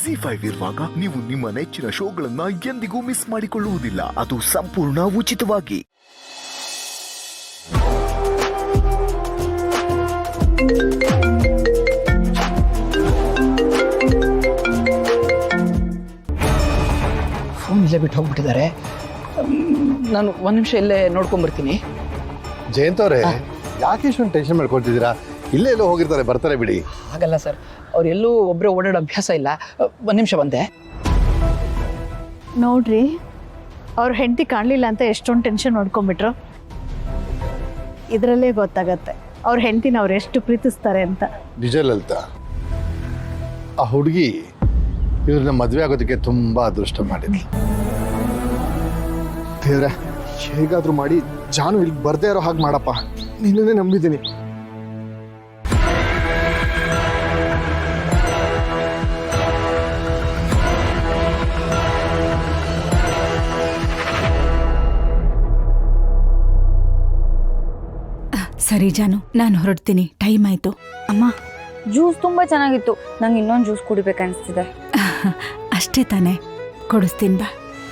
ZEE5 ಇರುವಾಗ ನೀವು ನಿಮ್ಮ ನೆಚ್ಚಿನ ಶೋಗಳನ್ನ ಎಂದಿಗೂ ಮಿಸ್ ಮಾಡಿಕೊಳ್ಳುವುದಿಲ್ಲ. ಅದು ಸಂಪೂರ್ಣ ಉಚಿತವಾಗಿ. ಫೋನ್ ಇಲ್ಲೇ ಬಿಟ್ಟು ಹೋಗ್ಬಿಟ್ಟಿದ್ದಾರೆ. ನಾನು ಒಂದು ನಿಮಿಷ ಇಲ್ಲೇ ನೋಡ್ಕೊಂಡ್ಬರ್ತೀನಿ. ಜಯಂತ್ ಅವರೇ, ಯಾಕೆ ಇಷ್ಟೊಂದು ಟೆನ್ಷನ್ ಮಾಡ್ಕೊಳ್ತಿದ್ದೀರಾ? ಇಲ್ಲೇ ಎಲ್ಲೋ ಹೋಗಿರ್ತಾರೆ, ಬರ್ತಾರೆ ಬಿಡಿ. ಹಾಗಲ್ಲ ಸರ್, ಅವ್ರು ಎಲ್ಲೂ ಒಬ್ಬರೇ ಓಡಾಡೋ ಅಭ್ಯಾಸ ಇಲ್ಲ. ಒಂದು ನಿಮಿಷ ಬಂದೆ. ನೋಡ್ರಿ, ಅವ್ರ ಹೆಂಡತಿ ಕಾಣಲಿಲ್ಲ ಅಂತ ಎಷ್ಟೊಂದು ಟೆನ್ಷನ್ ನೋಡ್ಕೊಂಡ್ಬಿಟ್ರು. ಇದರಲ್ಲೇ ಗೊತ್ತಾಗತ್ತೆ ಅವ್ರ ಹೆಂಡತಿನ ಅವ್ರು ಎಷ್ಟು ಪ್ರೀತಿಸ್ತಾರೆ ಅಂತ. ನಿಜ ಲಲಿತಾ, ಆ ಹುಡುಗಿ ಇವ್ರನ್ನ ಮದುವೆ ಆಗೋದಕ್ಕೆ ತುಂಬಾ ಅದೃಷ್ಟ ಮಾಡಿದ್ಲು. ದೇವ್ರೆ, ಹೇಗಾದ್ರೂ ಮಾಡಿ ಜಾನು ಇಲ್ಲಿ ಬರ್ದೇ ಇರೋ ಹಾಗೆ ಮಾಡಪ್ಪ. ನಿನ್ನೇ ನಂಬಿದ್ದೀನಿ. ಸರಿ ಜಾನು, ನಾನು ಹೊರಡ್ತೀನಿ, ಟೈಮ್ ಆಯ್ತು. ಅಮ್ಮ, ಜ್ಯೂಸ್ ತುಂಬಾ ಚೆನ್ನಾಗಿತ್ತು. ನಂಗೆ ಇನ್ನೊಂದು ಜ್ಯೂಸ್ ಕುಡಿಬೇಕನ್ನಿಸ್ತಿದೆ. ಅಷ್ಟೇ ತಾನೇ, ಕೊಡಿಸ್ತೀನಿ ಬಾ.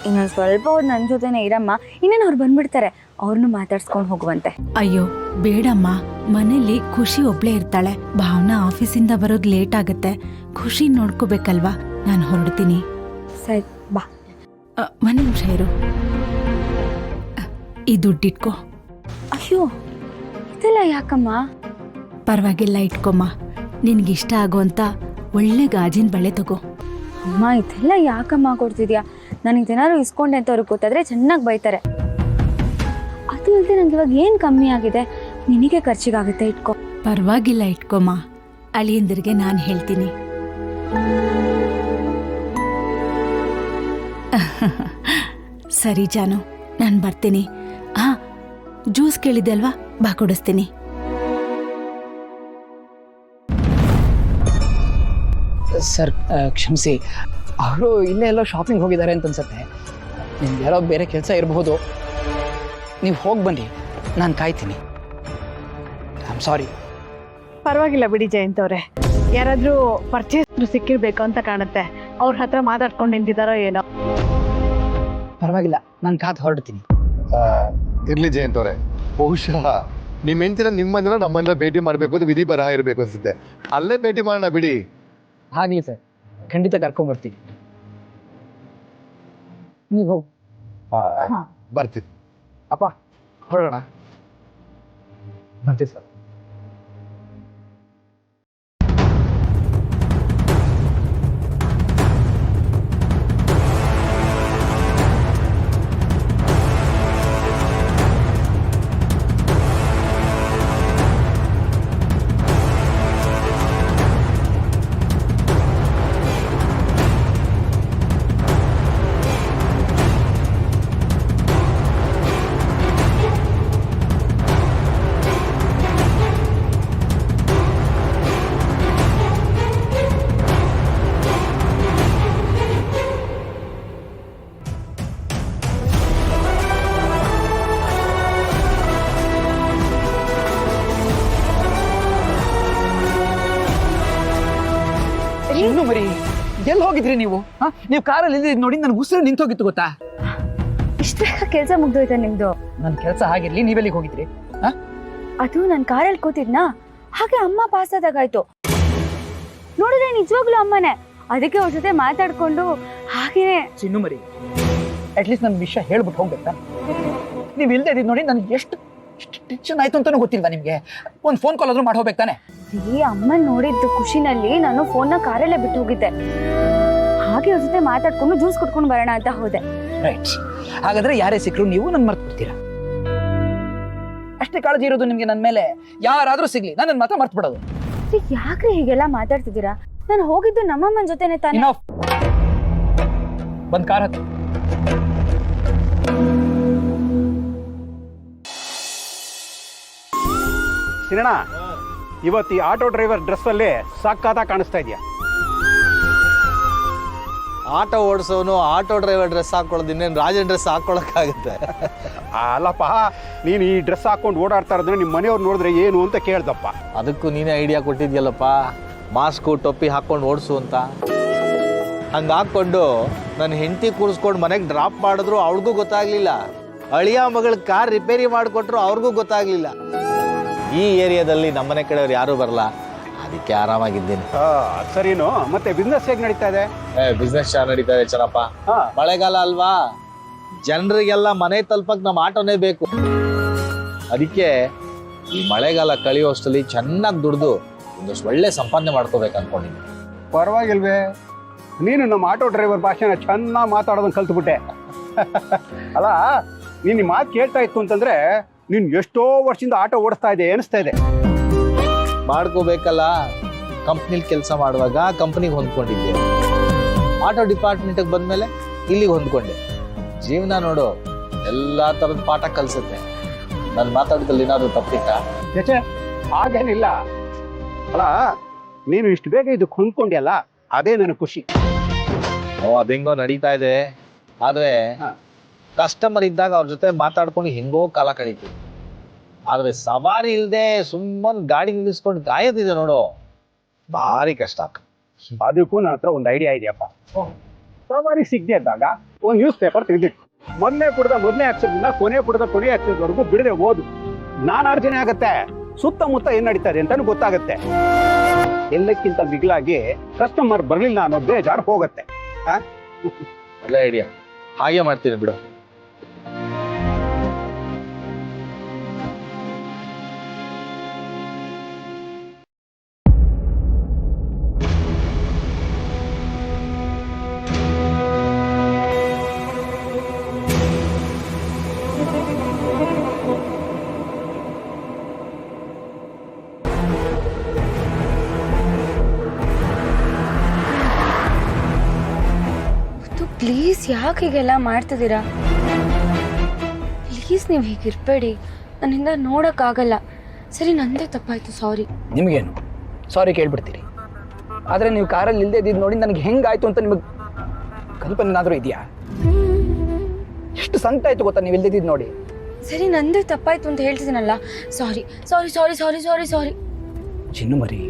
ಇನ್ನೊಂದು ಸ್ವಲ್ಪ ಹೊತ್ತು ನನ್ನ ಜೊತೆನೇ ಇರಮ್ಮ. ಇನ್ನೇನು ಅವ್ರು ಬಂದ್ಬಿಡ್ತಾರೆ, ಅವ್ರನ್ನು ಮಾತಾಡ್ಸ್ಕೊಂಡು ಹೋಗುವಂತೆ. ಅಯ್ಯೋ ಬೇಡಮ್ಮ, ಮನೇಲಿ ಖುಷಿ ಒಬ್ಳೇ ಇರ್ತಾಳೆ. ಭಾವನಾ ಆಫೀಸಿಂದ ಬರೋದು ಲೇಟ್ ಆಗತ್ತೆ. ಖುಷಿ ನೋಡ್ಕೋಬೇಕಲ್ವಾ. ನಾನು ಹೊರಡ್ತೀನಿ. ಸರಿ ಬಾ. ಒಂದು ನಿಮಿಷ ಇರು, ಈ ದುಡ್ಡಿಟ್ಕೋ. ಅಯ್ಯೋ, ಇದೆಲ್ಲ ಯಾಕಮ್ಮ? ಪರವಾಗಿಲ್ಲ, ಇಟ್ಕೊಮ್ಮ. ನಿನ್ಗಿಷ್ಟ ಆಗೋಂತ ಒಳ್ಳೆ ಗಾಜಿನ ಬಳೆ ತಗೋ. ಅಮ್ಮ, ಇದೆಲ್ಲ ಯಾಕಮ್ಮ ಕೊಡ್ತಿದ್ಯಾ? ನಾನು ಇದೇನಾದ್ರು ಇಸ್ಕೊಂಡೆ ಅಂತ ಅವ್ರಿಗೆ ಗೊತ್ತಾದ್ರೆ ಚೆನ್ನಾಗಿ ಬೈತಾರೆ. ಅದು ಇಲ್ಲದೆ ನಂಗೆ ಇವಾಗ ಏನು ಕಮ್ಮಿ ಆಗಿದೆ? ನಿನಗೆ ಖರ್ಚಿಗಾಗುತ್ತೆ, ಇಟ್ಕೊ. ಪರವಾಗಿಲ್ಲ, ಇಟ್ಕೊಮ್ಮ. ಅಳಿಯಂದಿರಿಗೆ ನಾನು ಹೇಳ್ತೀನಿ. ಸರಿ ಜಾನು, ನಾನು ಬರ್ತೀನಿ. ಜ್ಯೂಸ್ ಕೇಳಿದೆ ಅಲ್ವಾ, ಬಾ ಕೊಡಿಸ್ತೀನಿ. ಸರ್ ಕ್ಷಮಿಸಿ, ಅವರು ಇಲ್ಲೇ ಎಲ್ಲೋ ಶಾಪಿಂಗ್ ಹೋಗಿದ್ದಾರೆ ಅಂತ ಅನ್ಸುತ್ತೆ. ನಿಮ್ಗೆ ಯಾರೋ ಬೇರೆ ಕೆಲಸ ಇರಬಹುದು. ನೀವು ಹೋಗಿ ಬನ್ನಿ, ನಾನು ಕಾಯ್ತೀನಿ. I am sorry. ಪರವಾಗಿಲ್ಲ ಬಿಡಿ ಜಯಂತ್ ಅವರೇ, ಯಾರಾದರೂ ಪರ್ಚೇಸ್ ಸಿಕ್ಕಿರ್ಬೇಕು ಅಂತ ಕಾಣುತ್ತೆ. ಅವ್ರ ಹತ್ರ ಮಾತಾಡ್ಕೊಂಡು ನಿಂತಿದ್ದಾರೋ ಏನೋ. ಪರವಾಗಿಲ್ಲ, ನಾನು ಕಾತು ಹೊರಡ್ತೀನಿ. ಇರ್ಲಿ ಜಯಂತ್ ಅವರೇ, ಬಹುಶಃ ನಿಮ್ಮ ಹೆಂಡತಿನ ನಿಮ್ಮನ್ನೆಲ್ಲ ನಮ್ಮನ್ನೆಲ್ಲ ಭೇಟಿ ಮಾಡಬೇಕು ಅಂತ ವಿಧಿ ಬರಹ ಇರಬೇಕು ಅನ್ಸುತ್ತೆ. ಅಲ್ಲೇ ಭೇಟಿ ಮಾಡೋಣ ಬಿಡಿ. ಹಾಗೆ ಸರ್, ಖಂಡಿತ ಕರ್ಕೊಂಡ್ಬರ್ತೀನಿ. ನೀವು ಹೋಗಿ. ಬರ್ತೀನಿ. ಅಪ್ಪ, ಹೊರಡೋಣ. ಬರ್ತೀವಿ ಸರ್. ಇನ್ನು ಮರಿ, ಎಲ್ಲಿ ಹೋಗಿದ್ರಿ ನೀವು? ನೀವು ಕಾರಲ್ಲಿ ಇಲ್ಲಿದ್ದು ನೋಡಿ ನನ್ನ ಉಸಿರು ನಿಂತೋಗಿತ್ತು ಗೊತ್ತಾ? ಇಷ್ಟು ಬೇಗ ಕೆಲಸ ಮುಗ್ದೋಯ್ತಾ ನಿಮ್ದು? ನನ್ನ ಕೆಲಸ ಹಾಗಿರ್ಲಿ, ನೀವೆಲ್ಲಿಗೆ ಹೋಗಿದ್ರಿ? ಅದು ನಾನು ಕಾರಲ್ಲಿ ಕೂತಿದ್ನಾ, ಹಾಗೆ ಅಮ್ಮ ಪಾಸ್ ಆದಾಗಾಯ್ತು. ನೋಡಿದ್ರೆ ನಿಜವಾಗ್ಲೂ ಅಮ್ಮನೇ. ಅದಕ್ಕೆ ಅವ್ರ ಜೊತೆ ಮಾತಾಡ್ಕೊಂಡು ಹಾಗೇನೆ. ಚಿನ್ನು ಮರಿ, ಅಟ್ಲೀಸ್ಟ್ ನನ್ನ ವಿಷಯ ಹೇಳ್ಬಿಟ್ಟು ಹೋಗ್ಬೇಕಾ? ನೀವು ಇಲ್ದೇ ಇದ್ದೀವಿ ನೋಡಿ, ನನಗೆ ಎಷ್ಟು ಟೆನ್ಷನ್ ಆಯ್ತು ಅಂತಾನು ಗೊತ್ತಿಲ್ವಾ ನಿಮ್ಗೆ? ಒಂದು ಫೋನ್ ಕಾಲ್ ಆದ್ರೂ ಮಾಡಿ ಹೋಗ್ಬೇಕು ತಾನೆ? ಈ ಅಮ್ಮನ್ ನೋಡಿದ್ದು ಖುಷಿನಲ್ಲಿ ನಾನು ಫೋನ್ನ ಕಾರಲ್ಲೇ ಬಿಟ್ಟು ಹೋಗಿದ್ದೆ. ಹಾಗೆ ಅವ್ರ ಜೊತೆ ಮಾತಾಡ್ಕೊಂಡು ಜ್ಯೂಸ್ ಕುಡ್ಕೊಂಡು ಬರೋಣ ಅಂತ ಹೋದೆ. ರೈಟ್. ಹಾಗಾದ್ರೆ ಯಾರೇ ಸಿಕ್ಕರು ನೀವು ನನ್ನ ಮರ್ತು ಬಿಡ್ತೀರಾ? ಅಷ್ಟೇ ಕಾಳಜಿ ಇರೋದು ನಿಮ್ಗೆ ನನ್ನ ಮೇಲೆ? ಯಾರಾದ್ರೂ ಸಿಗ್ಲಿ, ನನ್ನ ಮಾತ್ರ ಮರ್ತು ಬಿಡೋದು. ಯಾಕ್ರಿ ಹೀಗೆಲ್ಲ ಮಾತಾಡ್ತಿದ್ದೀರಾ? ನಾನು ಹೋಗಿದ್ದು ನಮ್ಮಮ್ಮನ ಜೊತೆನೆ ತಾನೆ. ಬಂದ್ ಕಾರ್ ಹತ್ತು. ಸಿರಣ, ಇವತ್ತು ಈ ಆಟೋ ಡ್ರೈವರ್ ಡ್ರೆಸ್ಸಲ್ಲಿ ಸಕ್ಕತ್ತಾಗಿ ಕಾಣಿಸ್ತಾ ಇದೆಯಾ? ಆಟೋ ಓಡಿಸೋನು ಆಟೋ ಡ್ರೈವರ್ ಡ್ರೆಸ್ ಹಾಕೊಳ್ಳೋದು ಇನ್ನೇನು ರಾಜನ್ ಡ್ರೆಸ್ ಹಾಕೊಳ್ಳೋಕ್ಕಾಗುತ್ತೆ? ಅಲ್ಲಪ್ಪ, ನೀನು ಈ ಡ್ರೆಸ್ ಹಾಕೊಂಡು ಓಡಾಡ್ತಾ ಇರೋದ್ರೆ ನಿಮ್ಮ ಮನೆಯವ್ರು ನೋಡಿದ್ರೆ ಏನು ಅಂತ ಕೇಳ್ದಪ್ಪ. ಅದಕ್ಕೂ ನೀನೇ ಐಡಿಯಾ ಕೊಟ್ಟಿದ್ಯಲ್ಲಪ್ಪ, ಮಾಸ್ಕು ಟೊಪ್ಪಿ ಹಾಕ್ಕೊಂಡು ಓಡಿಸು ಅಂತ. ಹಂಗೆ ಹಾಕ್ಕೊಂಡು ನನ್ನ ಹೆಂಡತಿ ಕೂರಿಸ್ಕೊಂಡು ಮನೆಗೆ ಡ್ರಾಪ್ ಮಾಡಿದ್ರು ಅವ್ಳಿಗೂ ಗೊತ್ತಾಗ್ಲಿಲ್ಲ. ಅಳಿಯ ಮಗಳ ಕಾರ್ ರಿಪೇರಿ ಮಾಡಿಕೊಟ್ರು ಅವ್ರಿಗೂ ಗೊತ್ತಾಗ್ಲಿಲ್ಲ. ಈ ಏರಿಯಾದಲ್ಲಿ ನಮ್ಮನೆ ಕಡೆಯವ್ರು ಯಾರೂ ಬರಲ್ಲ, ಅದಕ್ಕೆ ಆರಾಮಾಗಿದ್ದೀನಿ. ಸರಿನೋ, ಮತ್ತೆ ಬಿಸ್ನೆಸ್ ಹೇಗೆ ನಡೀತಾ ಇದೆ? ಬಿಸ್ನೆಸ್ ಚೆನ್ನಾಗಿ ನಡೀತಾ ಇದೆ ಚೆನ್ನಪ್ಪ. ಮಳೆಗಾಲ ಅಲ್ವಾ, ಜನರಿಗೆಲ್ಲ ಮನೆ ತಲುಪಕ್ ನಮ್ಮ ಆಟೋನೇ ಬೇಕು. ಅದಕ್ಕೆ ಈ ಮಳೆಗಾಲ ಕಳೆಯೋಷ್ಟರಲ್ಲಿ ಚೆನ್ನಾಗಿ ದುಡ್ದು ಒಂದಷ್ಟು ಒಳ್ಳೆ ಸಂಪಾದನೆ ಮಾಡ್ಕೋಬೇಕು ಅನ್ಕೊಂಡಿದ್ದೀನಿ. ಪರವಾಗಿಲ್ವೇ, ನೀನು ನಮ್ಮ ಆಟೋ ಡ್ರೈವರ್ ಭಾಷೆನ ಚೆನ್ನಾಗಿ ಮಾತಾಡೋದನ್ನ ಕಲ್ತ್ಬಿಟ್ಟೆ. ಅಲ್ಲ, ನೀನು ಈ ಮಾತು ಕೇಳ್ತಾ ಇತ್ತು ಅಂತಂದ್ರೆ ನೀನು ಎಷ್ಟೋ ವರ್ಷದಿಂದ ಆಟೋ ಓಡಿಸ್ತಾ ಇದೆ ಅನಿಸ್ತಾ ಇದೆ. ಮಾಡ್ಕೋಬೇಕಲ್ಲ, ಕಂಪ್ನಿಲಿ ಕೆಲಸ ಮಾಡುವಾಗ ಕಂಪ್ನಿಗೆ ಹೊಂದ್ಕೊಂಡಿದ್ದೆ, ಆಟೋ ಡಿಪಾರ್ಟ್ಮೆಂಟಿಗೆ ಬಂದ್ಮೇಲೆ ಇಲ್ಲಿಗೆ ಹೊಂದ್ಕೊಂಡೆ. ಜೀವನ ನೋಡು ಎಲ್ಲ ಥರದ ಪಾಠ ಕಲಿಸುತ್ತೆ. ನಾನು ಮಾತಾಡಿದಲ್ಲಿ ಏನಾದ್ರು ತಪ್ಪಿತ್ತಾ? ಛೇ, ಹಾಗೇನಿಲ್ಲ. ಅಲ್ಲ, ನೀನು ಇಷ್ಟು ಬೇಗ ಇದಕ್ಕೆ ಹೊಂದ್ಕೊಂಡ್ಯಲ್ಲ, ಅದೇ ನನಗೆ ಖುಷಿ. ಅದೆಂಗೋ ನಡೀತಾ ಇದೆ. ಆದ್ರೆ ಕಸ್ಟಮರ್ ಇದ್ದಾಗ ಅವ್ರ ಜೊತೆ ಮಾತಾಡ್ಕೊಂಡು ಹೆಂಗೋ ಕಾಲ ಕಳೀತೀವಿ. ಆದ್ರೆ ಸವಾರಿ ಇಲ್ಲದೆ ಸುಮ್ಮನೆ ಗಾಡಿ ನಿಲ್ಲಿಸ್ಕೊಂಡು ಕಾಯೋದಿದೆ ನೋಡು, ಭಾರಿ ಕಷ್ಟ. ಅದಕ್ಕೂ ನನ್ನ ಹತ್ರ ಒಂದು ಐಡಿಯಾ ಇದೆಯಪ್ಪ. ಸವಾರಿ ಸಿಗದೆ ಇದ್ದಾಗ ಒಂದು ನ್ಯೂಸ್ ಪೇಪರ್ ತೆಗೆದಿಟ್ಟು ಮೊದಲನೇ ಅಕ್ಷರದಿಂದ ಕೊನೆ ಅಕ್ಷರದವರೆಗೂ ಬಿಡದೆ ಓದು. ಜ್ಞಾನಾರ್ಜನೆ ಆಗತ್ತೆ, ಸುತ್ತಮುತ್ತ ಏನ್ ನಡೀತಾ ಇದೆ ಅಂತಾನು ಗೊತ್ತಾಗತ್ತೆ. ಎಲ್ಲಕ್ಕಿಂತ ಮಿಗಿಲಾಗಿ ಕಸ್ಟಮರ್ ಬರಲಿಲ್ಲ ಅನ್ನೋ ಬೇಜಾರು ಹೋಗತ್ತೆ. ಒಳ್ಳೆ ಐಡಿಯಾ, ಹಾಗೆ ಮಾಡ್ತೀನಿ ಬಿಡು. ಪ್ಲೀಸ್ ಯಾಕೆ ಹೀಗೆಲ್ಲ ಮಾಡ್ತಿದ್ದೀರಾ? ಪ್ಲೀಸ್ ನೀವು ಹೀಗಿರ್ಬೇಡಿ, ನನ್ನಿಂದ ನೋಡೋಕ್ಕಾಗಲ್ಲ. ಸರಿ, ನಂದೇ ತಪ್ಪಾಯ್ತು, ಸಾರಿ. ನಿಮಗೇನು ಸಾರಿ ಕೇಳ್ಬಿಡ್ತೀರಿ, ಆದರೆ ನೀವು ಕಾರಲ್ಲಿ ಇಲ್ಲದೆ ಇದ್ದಿದ್ದು ನೋಡಿ ನನಗೆ ಹೆಂಗಾಯ್ತು ಅಂತ ನಿಮಗೆ ಕಲ್ಪನೆ ಏನಾದರೂ ಇದೆಯಾ? ಎಷ್ಟು ಸಂಕಟ ಆಯ್ತು ಗೊತ್ತಾ ನೀವು ಇಲ್ದಿದ್ದು ನೋಡಿ. ಸರಿ, ನಂದೇ ತಪ್ಪಾಯ್ತು ಅಂತ ಹೇಳ್ತಿದ್ದೀನಲ್ಲ, ಸಾರಿ ಸಾರಿ ಸಾರಿ ಸಾರಿ ಸಾರಿ ಸಾರಿ. ಚಿನ್ನು ಮರಿ,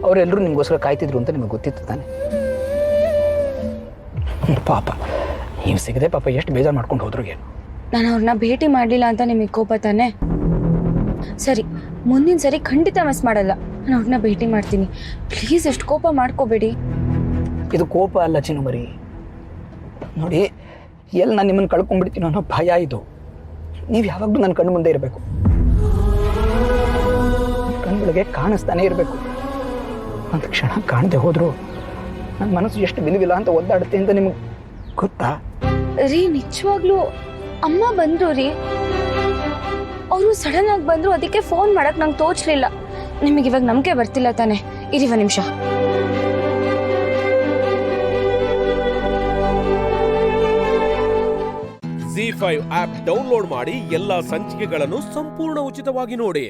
ಅವರೆಲ್ಲರೂ ನಿಮಗೋಸ್ಕರ ಕಾಯ್ತಿದ್ರು ಅಂತ ನಿಮಗೆ ಗೊತ್ತಿತ್ತು ತಾನೆ? ಪಾಪ ನೀವು ಸಿಗದೆ ಪಾಪ ಎಷ್ಟು ಬೇಜಾರು ಮಾಡ್ಕೊಂಡು ಹೋದ್ರು ಏನು? ನಾನು ಅವ್ರನ್ನ ಭೇಟಿ ಮಾಡಲಿಲ್ಲ ಅಂತ ನಿಮಗೆ ಕೋಪ ತಾನೆ? ಸರಿ, ಮುಂದಿನ ಸರಿ ಖಂಡಿತ ಮಿಸ್ ಮಾಡಲ್ಲ, ನಾನು ಅವ್ರನ್ನ ಭೇಟಿ ಮಾಡ್ತೀನಿ. ಪ್ಲೀಸ್ ಎಷ್ಟು ಕೋಪ ಮಾಡ್ಕೋಬೇಡಿ. ಇದು ಕೋಪ ಅಲ್ಲ ಚಿನ್ನು ಮರಿ. ನೋಡಿ, ಎಲ್ಲಿ ನಾನು ನಿಮ್ಮನ್ನು ಕಳ್ಕೊಂಡ್ಬಿಡ್ತೀನೋ ಅನ್ನೋ ಭಯ ಇದು. ನೀವು ಯಾವಾಗಲೂ ನನ್ನ ಕಣ್ಣು ಮುಂದೆ ಇರಬೇಕು, ಕಣ್ಣುಗಳಿಗೆ ಕಾಣಿಸ್ತಾನೆ ಇರಬೇಕು. ಒಂದು ಕ್ಷಣ ಕಾಣದೆ ಹೋದ್ರು ನನ್ನ ಮನಸ್ಸು ಎಷ್ಟು ಬಿಲುವಿಲ್ಲ ಅಂತ ಒದ್ದಾಡುತ್ತೆ ಅಂತ ನಿಮಗೆ ಗೊತ್ತಾ? ರೀ, ನಿಜವಾಗ್ಲೂ ಅಮ್ಮ ಬಂದ್ರು ರೀ. ಅವರು ಸಡನ್ ಆಗಿ ಬಂದ್ರು, ಅದಕ್ಕೆ ಫೋನ್ ಮಾಡಕ್ ನಂಗೆ ತೋಚ್ಲಿಲ್ಲ. ನಿಮಗೆ ಇವಾಗ ನಂಬಿಕೆ ಬರ್ತಿಲ್ಲ ತಾನೆ? ಇರಿ ಒಂದು ನಿಮಿಷ. ZEE5 ಆಪ್ ಡೌನ್ಲೋಡ್ ಮಾಡಿ ಎಲ್ಲಾ ಸಂಚಿಕೆಗಳನ್ನು ಸಂಪೂರ್ಣ ಉಚಿತವಾಗಿ ನೋಡಿ.